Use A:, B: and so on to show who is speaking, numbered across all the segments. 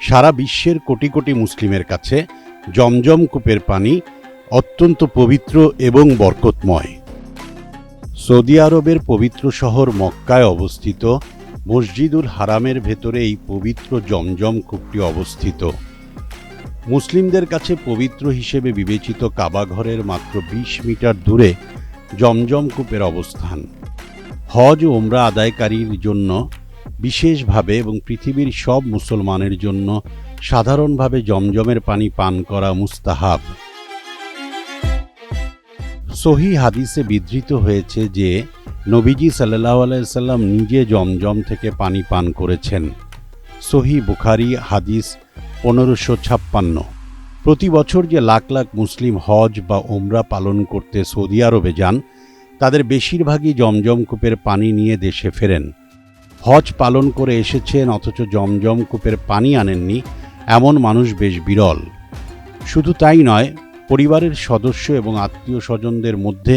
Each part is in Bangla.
A: সারা বিশ্বের কোটি কোটি মুসলিমের কাছে জমজম কূপের পানি অত্যন্ত পবিত্র এবং বরকতময়। সৌদি আরবের পবিত্র শহর মক্কায় অবস্থিত মসজিদুল হারামের ভেতরে এই পবিত্র জমজম কূপটি অবস্থিত। মুসলিমদের কাছে পবিত্র হিসেবে বিবেচিত কাবাঘরের মাত্র ২০ মিটার দূরে জমজম কূপের অবস্থান। হজ ও ওমরা আদায়কারীর জন্য বিশেষভাবে এবং পৃথিবীর সব মুসলমানের জন্য সাধারণভাবে জমজমের পানি পান করা মুস্তাহাব। সহিহ হাদিসে বিধৃত হয়েছে যে নবীজি সাল্লাল্লাহু আলাইহি সাল্লাম নিজে জমজম থেকে পানি পান করেছেন। সহিহ বুখারী হাদিস 1556। প্রতি বছর যে লাখ লাখ মুসলিম হজ বা ওমরা পালন করতে সৌদি আরবে যান, তাদের বেশিরভাগই জমজম কূপের পানি নিয়ে দেশে ফেরেন। হজ পালন করে এসেছেন অথচ জমজম কূপের পানি আনেননি, এমন মানুষ বেশ বিরল। শুধু তাই নয়, পরিবারের সদস্য এবং আত্মীয় স্বজনদের মধ্যে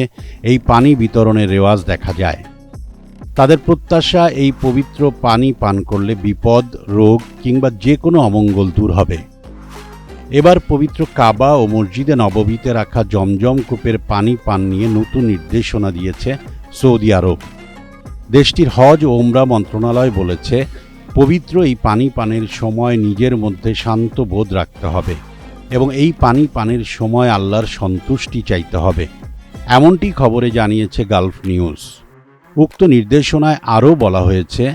A: এই পানি বিতরণের রেওয়াজ দেখা যায়। তাদের প্রত্যাশা এই পবিত্র পানি পান করলে বিপদ, রোগ কিংবা যে কোনো অমঙ্গল দূর হবে। এবার পবিত্র কাবা ও মসজিদে নববীতে রাখা জমজম কূপের পানি পান নিয়ে নতুন নির্দেশনা দিয়েছে সৌদি আরব। দেশটির হজ ও ওমরা মন্ত্রণালয় বলেছে, পবিত্র এই পানি পানের সময় নিজের মধ্যে শান্ত বোধ রাখতে হবে এবং এই পানি পানের সময় আল্লাহর সন্তুষ্টি চাইতে হবে, এমনটি খবরে জানিয়েছে গালফ নিউজ। উক্ত নির্দেশনায় আরও বলা হয়েছে,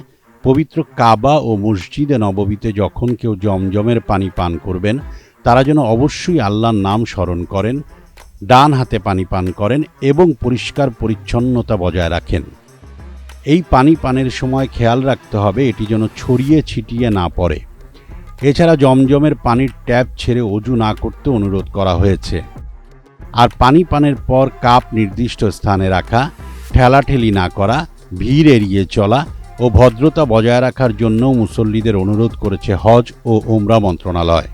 A: পবিত্র কাবা ও মসজিদে নববীতে যখন কেউ জমজমের পানি পান করবেন, তারা যেন অবশ্যই আল্লাহর নাম স্মরণ করেন, ডান হাতে পানি পান করেন এবং পরিষ্কার পরিচ্ছন্নতা বজায় রাখেন। এই পানি পানের সময় খেয়াল রাখতে হবে এটি যেন ছড়িয়ে ছিটিয়ে না পড়ে। এছাড়া জমজমের পানির ট্যাপ ছেড়ে অজু না করতে অনুরোধ করা হয়েছে। আর পানি পানের পর কাপ নির্দিষ্ট স্থানে রাখা, ঠেলাঠেলি না করা, ভিড় এড়িয়ে চলা ও ভদ্রতা বজায় রাখার জন্য মুসল্লিদের অনুরোধ করেছে হজ ও ওমরা মন্ত্রণালয়।